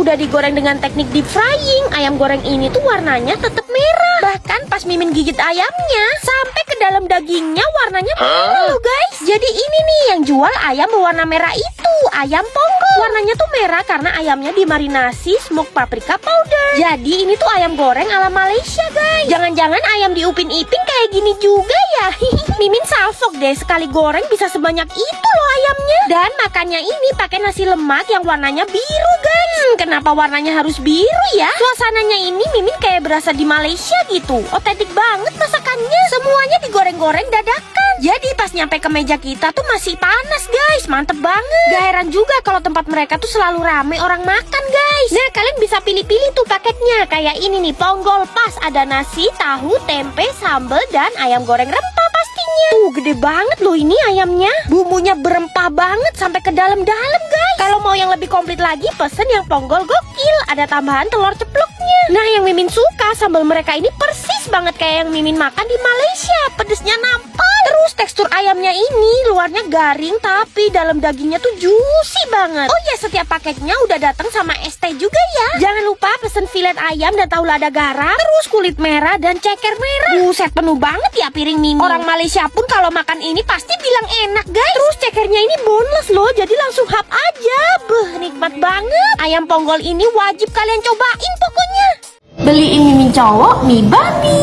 Udah digoreng dengan teknik deep frying, ayam goreng ini tuh warnanya tetap merah. Bahkan pas Mimin gigit ayamnya, sampai ke dalam dagingnya warnanya merah loh guys. Jadi ini nih yang jual ayam berwarna merah itu, ayam ponggol. Warnanya tuh merah karena ayamnya dimarinasi smoked paprika powder. Jadi ini tuh ayam goreng ala Malaysia guys. Jangan-jangan ayam diupin-ipin kayak gini juga ya. Mimin salfok deh, sekali goreng bisa sebanyak itu loh ayamnya. Dan makannya ini pakai nasi lemak yang warnanya biru guys. Kenapa warnanya harus biru ya? Suasananya ini Mimin kayak berasa di Malaysia gitu. Otentik banget masakannya. Semuanya digoreng-goreng dadakan. Jadi pas nyampe ke meja kita tuh masih panas guys. Mantep banget. Gak heran juga kalau tempat mereka tuh selalu rame orang makan guys. Nah kalian bisa pilih-pilih tuh paketnya. Kayak ini nih, ponggol pas. Ada nasi, tahu, tempe, sambal, dan ayam goreng rempah pastinya. Tuh gede banget loh ini ayamnya. Bumbunya berempah banget sampai ke dalam-dalam guys. Kalau mau yang lebih komplit lagi, pesen yang ponggol gokil. Ada tambahan telur ceploknya. Nah yang Mimin suka, sambal mereka ini persis banget kayak yang Mimin makan di Malaysia. Pedesnya nampak. Terus tekstur ayamnya ini luarnya garing tapi dalam dagingnya tuh juicy banget. Oh ya, setiap paketnya udah datang sama es teh juga ya. Jangan lupa pesen filet ayam dan tahu lada garam, terus kulit merah dan ceker merah. Buset, penuh banget ya piring Mimin. Orang Malaysia pun kalau makan ini pasti bilang enak guys. Terus cekernya ini boneless loh, jadi langsung hap aja. Beuh, nikmat banget. Ayam ponggol ini wajib kalian cobain pokoknya. Beliin Mimin cowok mie babi.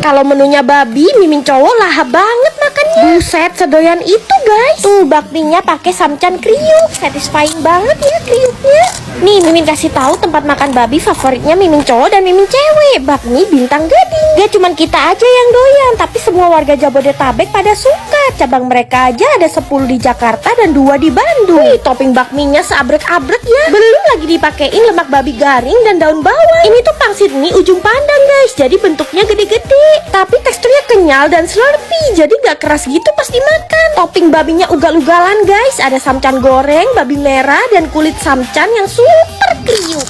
Kalau menunya babi, Mimin cowok lahap banget makannya. Buset, sedoyan itu guys. Tuh bakminya pakai samcan kriuk. Satisfying banget ya kriuknya. Nih Mimin kasih tahu tempat makan babi favoritnya Mimin cowok dan Mimin cewek. Bakmi Bintang Gading. Gak cuman kita aja yang doyan, tapi semua warga Jabodetabek pada suka. Cabang mereka aja ada 10 di Jakarta dan 2 di Bandung. Wih, topping bakminya seabrek-abrek ya. Belum lagi dipakein lemak babi garing dan daun bawang. Ini tuh pangsit mie ujung pandang guys. Jadi bentuknya gede-gede, tapi teksturnya kenyal dan slurpy. Jadi gak keras gitu pas dimakan. Topping babinya ugal-ugalan guys. Ada samcan goreng, babi merah, dan kulit samcan yang super kriuk.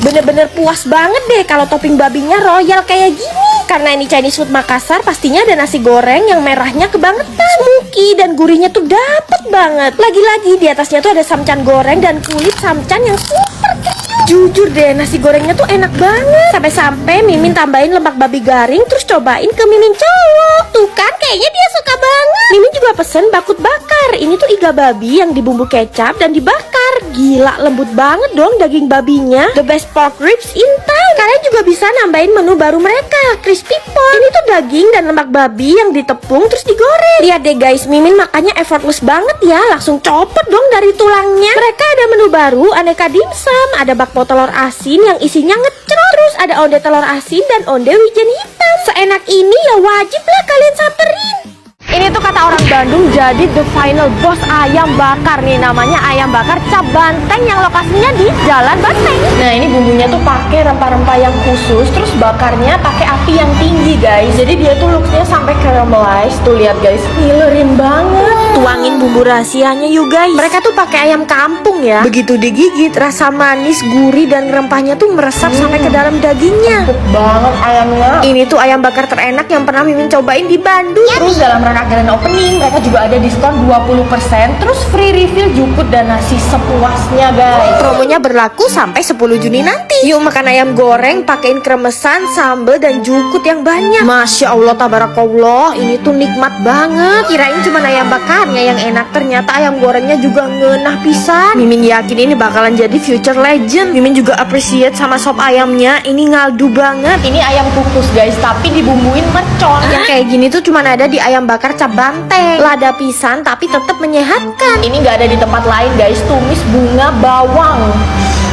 Bener-bener puas banget deh kalau topping babinya royal kayak gini. Karena ini Chinese food Makassar, pastinya ada nasi goreng yang merahnya kebangetan. Smoky dan gurihnya tuh dapet banget. Lagi-lagi di atasnya tuh ada samcan goreng dan kulit samcan yang super kriuk. Jujur deh, nasi gorengnya tuh enak banget. Sampai-sampai Mimin tambahin lemak babi garing, terus cobain ke Mimin cowok. Tuh kan, kayaknya dia suka banget. Mimin juga pesen bakut bakar. Ini tuh iga babi yang dibumbu kecap dan dibakar. Gila, lembut banget dong daging babinya. The best pork ribs in town. Kalian juga bisa nambahin menu baru mereka, crispy pork. Ini tuh daging dan lemak babi yang ditepung terus digoreng. Lihat deh guys, Mimin makannya effortless banget ya. Langsung copot dong dari tulangnya. Mereka ada menu baru, aneka dimsum. Ada bakpo telur asin yang isinya ngecrot. Terus ada onde telur asin dan onde wijen hitam. Seenak ini ya wajib lah kalian samperin. Ini tuh kata orang Bandung jadi the final boss ayam bakar nih. Namanya ayam bakar Cap Banteng yang lokasinya di Jalan Banteng. Nah ini bumbunya tuh pakai rempah-rempah yang khusus. Terus bakarnya pakai api yang tinggi guys. Jadi dia tuh looksnya sampai caramelize. Tuh lihat guys, ngilerin banget. Tuangin bumbu rahasianya yuk guys. Mereka tuh pakai ayam kampung ya. Begitu digigit rasa manis, gurih dan rempahnya tuh meresap sampai ke dalam dagingnya. Empuk banget ayamnya. Ini tuh ayam bakar terenak yang pernah Mimin cobain di Bandung. Terus dalam rangka grand opening mereka juga ada diskon 20%. Terus free refill jukut dan nasi sepuasnya guys. Promonya berlaku sampai 10 Juni nanti. Yuk makan ayam goreng, pakein kremesan, sambal dan jukut yang banyak. Masya Allah tabarakallah, ini tuh nikmat banget. Kirain cuma ayam bakarnya yang enak, ternyata ayam gorengnya juga ngenah pisan. Mimin yakin ini bakalan jadi future legend. Mimin juga appreciate sama sop ayamnya, ini ngaldu banget. Ini ayam kukus guys, tapi dibumbuin mercon. Yang kayak gini tuh cuma ada di ayam bakar Cap Banteng. Lada pisan tapi tetap menyehatkan. Ini nggak ada di tempat lain guys. Tumis bunga bawang,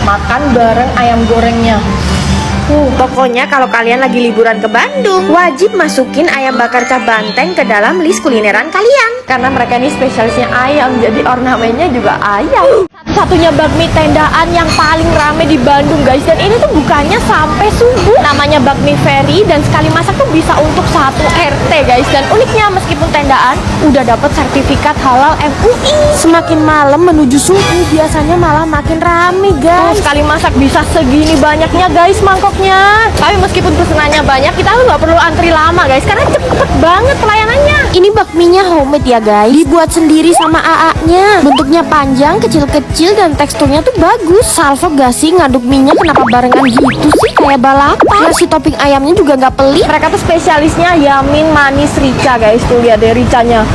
makan bareng ayam gorengnya. Pokoknya kalau kalian lagi liburan ke Bandung, wajib masukin ayam bakar Cap Banteng ke dalam list kulineran kalian. Karena mereka ini spesialisnya ayam, jadi ornamennya juga ayam. Satu-satunya bakmi tendaan yang paling rame di Bandung guys. Dan ini tuh bukanya sampai subuh. Namanya Bakmi Ferry dan sekali masak tuh bisa untuk 1 RT guys. Dan uniknya meskipun tendaan udah dapet sertifikat halal MUI. Semakin malam menuju subuh biasanya malah makin rame guys. Sekali masak bisa segini banyaknya guys mangkoknya. Tapi meskipun pesenannya banyak, kita tuh nggak perlu antri lama guys, karena cepet banget pelayanannya. Ini bakminya homemade ya guys, dibuat sendiri sama AA-nya. Bentuknya panjang, kecil-kecil kecil dan teksturnya tuh bagus. Salfok gak sih ngaduk minyak kenapa barengan gitu sih, kayak balapan. Nasi topping ayamnya juga gak pelit. Mereka tuh spesialisnya Yamin manis rica guys. Tuh lihat deh ricanya.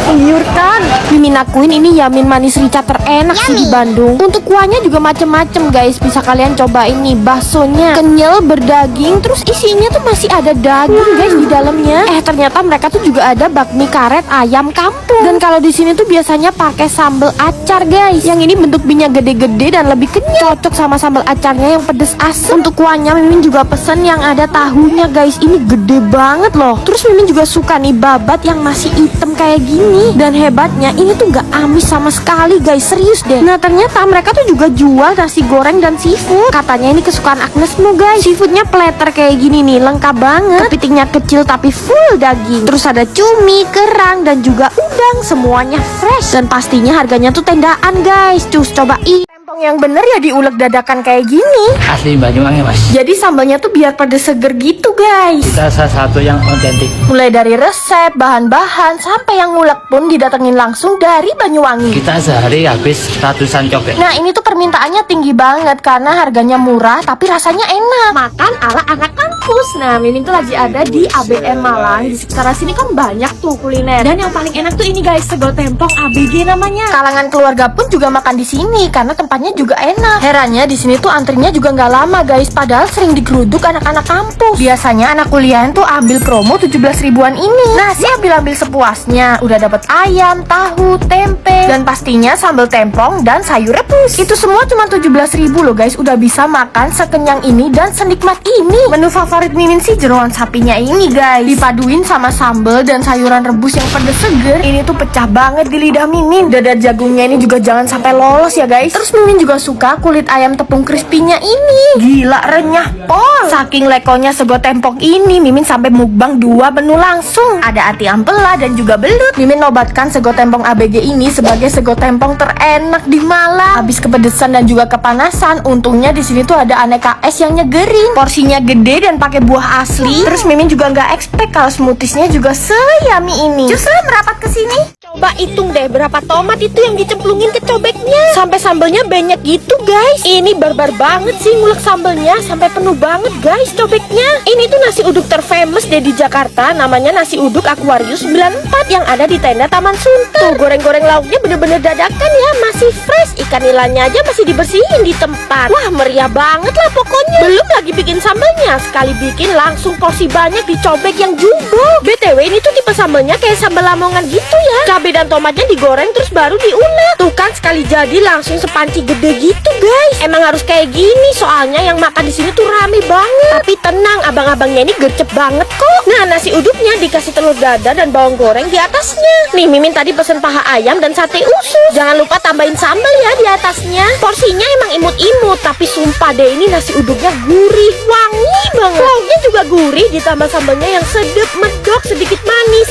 Menggiurkan. Mimin akuin ini Yamin manis rica terenak sih di Bandung. Untuk kuahnya juga macem-macem guys. Bisa kalian cobain nih. Baksonya kenyal berdaging, terus isinya tuh masih ada daging guys di dalamnya. Ternyata mereka tuh juga ada bakmi karet ayam kampung. Dan kalau di sini tuh biasanya pakai sambal acar guys. Yang ini bentuk minyak gede-gede dan lebih kenyal. Cocok sama sambal acarnya yang pedes asam. Untuk kuahnya Mimin juga pesen yang ada tahunya guys. Ini gede banget loh. Terus Mimin juga suka nih babat yang masih hitam kayak gini. Dan hebatnya ini tuh gak amis sama sekali guys, serius deh. Nah ternyata mereka tuh juga jual nasi goreng dan seafood. Katanya ini kesukaan Agnesmu guys. Seafoodnya platter kayak gini nih, lengkap banget. Kepitingnya kecil tapi full daging. Terus ada cumi, kerang, dan juga udang. Semuanya fresh. Dan pastinya harganya tuh tendaan guys. Cus cobain. Tempong yang bener ya diulek dadakan kayak gini. Asli Banyuwangi mas. Jadi sambalnya tuh biar pedes seger gitu guys. Kita salah satu yang otentik. Mulai dari resep, bahan-bahan, sampai yang ngulek pun didatengin langsung dari Banyuwangi. Kita sehari habis ratusan cobek. Nah ini tuh permintaannya tinggi banget karena harganya murah tapi rasanya enak. Makan ala anak kampus. Nah Mimin tuh lagi ada di ABM Malang. Di sekitar sini kan banyak tuh kuliner. Dan yang paling enak tuh ini guys, sego tempong ABG namanya. Kalangan keluarga pun juga makan di sini karena tempatnya juga enak. Herannya di sini tuh antrinya juga nggak lama guys. Padahal sering digeruduk anak-anak kampus. Biasanya anak kuliahan tuh ambil promo 17 ribuan ini. Nah sih ambil sepuasnya. Udah dapat ayam, tahu, tempe, dan pastinya sambal tempong dan sayur rebus. Itu semua cuma 17 ribu loh guys. Udah bisa makan sekenyang ini dan senikmat ini. Menu favorit Mimin sih jeroan sapinya ini guys. Dipaduin sama sambal dan sayuran rebus yang pedes seger. Ini tuh pecah banget di lidah Mimin. Dada jagungnya ini juga jangan sampai lolos ya guys. Terus Mimin juga suka kulit ayam tepung crispy-nya ini. Gila renyah pol. Saking lekonya sego tempong ini, Mimin sampai mukbang 2 menu langsung. Ada ati ampela dan juga belut. Mimin nobatkan sego tempong ABG ini sebagai sego tempong terenak di Malang. Habis kepedesan dan juga kepanasan, untungnya di sini tuh ada aneka es yang nyegerin. Porsinya gede dan pakai buah asli. Terus Mimin juga nggak expect kalau smoothiesnya juga seyami ini. Justru merapat ke sini. Coba hitung deh berapa tomat itu yang dicemplungin ke cobeknya. Sampai sambelnya banyak gitu guys. Ini barbar banget sih ngulek sambelnya. Sampai penuh banget guys cobeknya. Ini tuh nasi uduk terfamous deh di Jakarta. Namanya nasi uduk Aquarius 94 yang ada di tenda Taman Sunter. Tuh goreng-goreng lauknya bener-bener dadakan ya. Masih fresh. Ikan nilainya aja masih dibersihin di tempat. Wah meriah banget lah pokoknya. Belum lagi bikin sambelnya. Sekali bikin langsung porsi banyak di cobek yang jumbo. BTW ini tuh tipe sambelnya kayak sambal lamongan gitu ya. Cabai dan tomatnya digoreng terus baru diulek. Tuh kan sekali jadi langsung sepanci gede gitu guys. Emang harus kayak gini soalnya yang makan di sini tuh rame banget. Tapi tenang, abang-abangnya ini gercep banget kok. Nah nasi uduknya dikasih telur dadar dan bawang goreng di atasnya. Nih Mimin tadi pesen paha ayam dan sate usus. Jangan lupa tambahin sambal ya di atasnya. Porsinya emang imut-imut tapi sumpah deh ini nasi uduknya gurih, wangi banget. Lauknya juga gurih ditambah sambalnya yang sedep, medok, sedikit manis.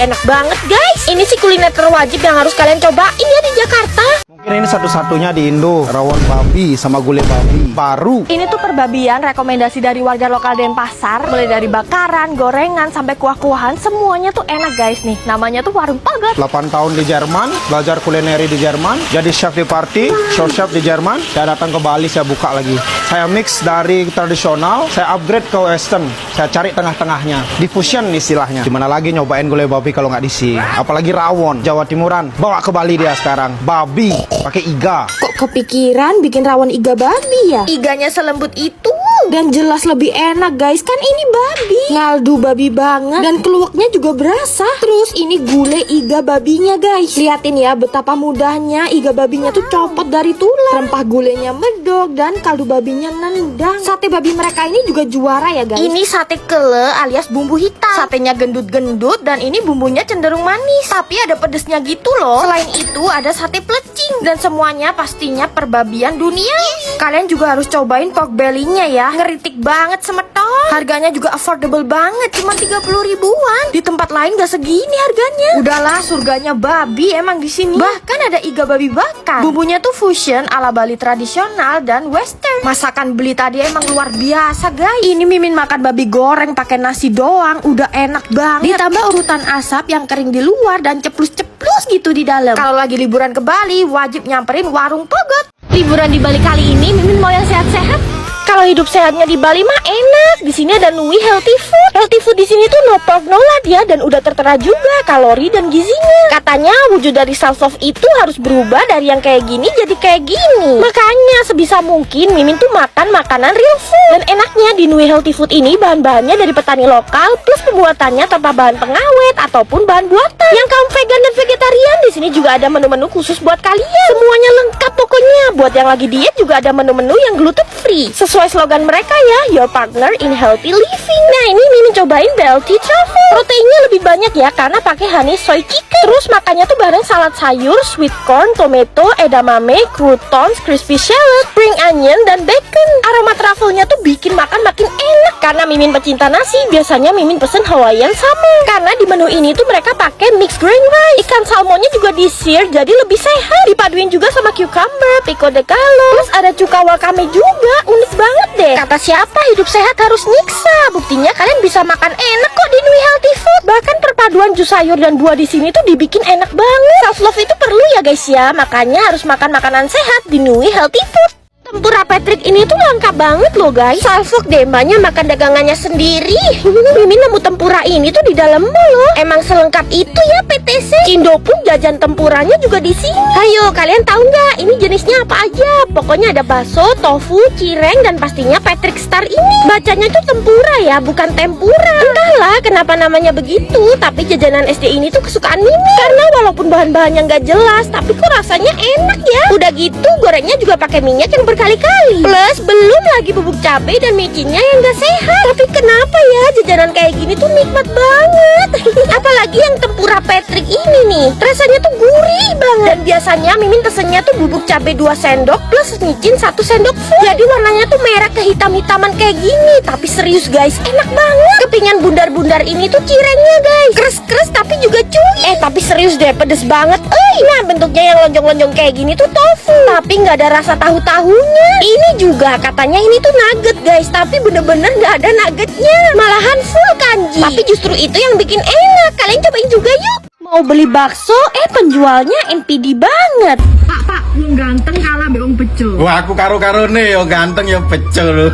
Enak banget guys. Ini sih kuliner terwajib yang harus kalian cobain ya di Jakarta. Mungkin ini satu-satunya di Indo. Rawon babi sama gulai babi baru. Ini tuh perbabian rekomendasi dari warga lokal Denpasar. Mulai dari bakaran, gorengan, sampai kuah-kuahan. Semuanya tuh enak guys nih. Namanya tuh Warung Pagar. 8 tahun di Jerman, belajar kulineri di Jerman, jadi chef di party, show chef di Jerman. Saya datang ke Bali, saya buka lagi. Saya mix dari tradisional, saya upgrade ke western. Saya cari tengah-tengahnya, diffusion istilahnya. Dimana lagi nyobain gulai babi kalau nggak di sini. Apalagi rawon, Jawa Timuran. Bawa ke Bali dia sekarang. Babi, pakai iga. Kok kepikiran bikin rawon iga babi ya? Iganya selembut itu. Dan jelas lebih enak guys. Kan ini babi. Ngaldu babi banget. Dan keluaknya juga berasa. Terus ini gulai iga babinya guys. Liatin ya betapa mudahnya iga babinya tuh copot dari tulang. Rempah gulainya medok dan kaldu babinya nendang. Sate babi mereka ini juga juara ya guys. Ini sate kele alias bumbu hitam. Satenya gendut-gendut dan ini bumbunya cenderung manis. Tapi ada pedesnya gitu loh. Selain itu ada sate plecing. Dan semuanya pastinya perbabian dunia. Kalian juga harus cobain pork belly-nya ya. ngeritik banget semeton. Harganya juga affordable banget, cuma 30 ribuan. Di tempat lain gak segini harganya. Udahlah, surganya babi emang di sini. Bahkan ada iga babi bakar. Bumbunya tuh fusion ala Bali tradisional dan western. Masakan beli tadi emang luar biasa, guys. Ini Mimin makan babi goreng pakai nasi doang, udah enak banget. Ditambah urutan asap yang kering di luar dan ceplus-ceplus gitu di dalam. Kalau lagi liburan ke Bali, wajib nyamperin warung Pogot. Liburan di Bali kali ini Mimin mau yang sehat-sehat. Kalau hidup sehatnya di Bali mah enak. Di sini ada Nui Healthy Food. Healthy food di sini tuh no pork no lard ya, dan udah tertera juga kalori dan gizinya. Katanya wujud dari self-love itu harus berubah dari yang kayak gini jadi kayak gini. Makanya sebisa mungkin Mimin tuh makan makanan real food. Dan enaknya di Nui Healthy Food ini bahan-bahannya dari petani lokal plus pembuatannya tanpa bahan pengawet ataupun bahan buatan. Yang kaum vegan dan vegetarian di sini juga ada menu-menu khusus buat kalian. Semuanya lengkap pokoknya. Buat yang lagi diet juga ada menu-menu yang gluten free. Sesuai slogan mereka ya, your partner in healthy living. Nah ini Mimin cobain BLT truffle. Proteinnya lebih banyak ya karena pakai honey soy chicken. Terus makannya tuh bareng salad sayur, sweet corn, tomato, edamame, croutons, crispy shallot, spring onion, dan bacon. Aroma truffle-nya tuh bikin makan makin enak. Karena Mimin pecinta nasi, biasanya Mimin pesen Hawaiian sama. Karena di menu ini tuh mereka pakai mixed grain rice. Ikan salmonnya juga di-sear jadi lebih sehat. Dipaduin juga sama cucumber, pico de gallo. Terus ada cuka wakame juga. Unik banget deh. Kata siapa hidup sehat harus nyiksa. Buktinya kalian bisa makan enak kok di Nui Healthy Food. Bahkan perpaduan jus sayur dan buah di sini tuh dibikin enak banget. Self love itu perlu ya guys ya. Makanya harus makan makanan sehat di Nui Healthy Food. Tempura Patrick ini tuh lengkap banget loh guys. Salfok deh mbaknya makan dagangannya sendiri. Mimin nemu tempura ini tuh di dalam mall loh. Emang selengkap itu ya PTC. Cindo pun jajan tempuranya juga di sini. Ayo kalian tahu nggak ini jenisnya apa aja? Pokoknya ada bakso, tofu, cireng, dan pastinya Patrick Star ini. Bacanya tuh tempura ya, bukan tempura. Entahlah kenapa namanya begitu. Tapi jajanan SD ini tuh kesukaan Mimin. Karena walaupun bahan-bahannya nggak jelas, tapi kok rasanya enak ya. Udah gitu gorengnya juga pakai minyak yang berkali-kali. Plus belum lagi bubuk cabai dan micinnya yang gak sehat. Tapi kenapa ya jajanan kayak gini tuh nikmat banget. Apalagi yang tempura Patrick ini nih, rasanya tuh gurih banget. Dan biasanya Mimin pesennya tuh bubuk cabai 2 sendok plus micin 1 sendok full. Jadi warnanya tuh merah kehitam-hitaman kayak gini. Tapi serius guys, enak banget. Kepingan bundar-bundar ini tuh cirengnya guys, kres-kres tapi juga cuy. Tapi serius deh, pedes banget. Nah bentuknya yang lonjong-lonjong kayak gini tuh tofu, tapi nggak ada rasa tahu-tahunya. Ini juga katanya ini tuh nugget guys, tapi bener-bener nggak ada nuggetnya, malahan full kanji. Tapi justru itu yang bikin enak. Kalian cobain juga yuk. Mau beli bakso, penjualnya NPD banget. Pak, wong ganteng kalah mbek wong bejo. Wah, aku karo-karone yo ganteng yo becel.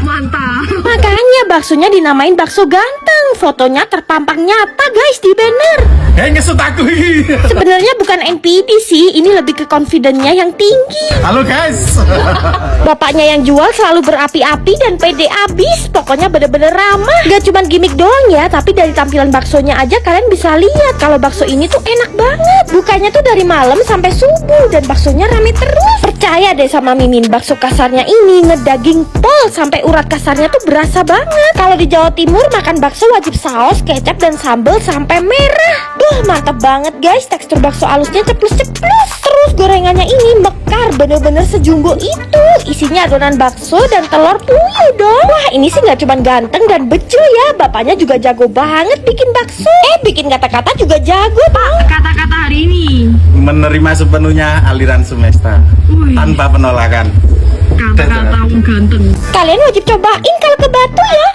Mantap. Makanya baksonya dinamain bakso ganteng. Fotonya terpampang nyata guys di banner. Ngesut aku iki. Sebenarnya bukan NPD sih, ini lebih ke confidence-nya yang tinggi. Halo guys. Bapaknya yang jual selalu berapi-api dan pede abis. Pokoknya bener-bener ramah. Gak cuma gimmick doang ya, tapi dari tampilan baksonya aja kalian bisa lihat kalau bakso ini tuh enak banget. Bukanya tuh dari malam sampai subuh dan baksonya rame terus. Percaya deh sama Mimin, bakso kasarnya ini ngedaging pol sampai urat kasarnya tuh berasa banget. Kalau di Jawa Timur makan bakso wajib saus, kecap, dan sambal sampai merah. Mantap banget guys, tekstur bakso halusnya ceplus-ceplus. Terus gorengannya ini mekar, bener-bener sejumbo itu. Isinya adonan bakso dan telur puyuh dong. Wah ini sih gak cuma ganteng dan bejo ya, bapaknya juga jago banget bikin bakso. Bikin kata-kata juga jago pak. Kata-kata hari ini Menerima sepenuhnya aliran semesta Wih. tanpa penolakan. kata-kata wong ganteng. Kalian wajib cobain kalau ke Batu ya.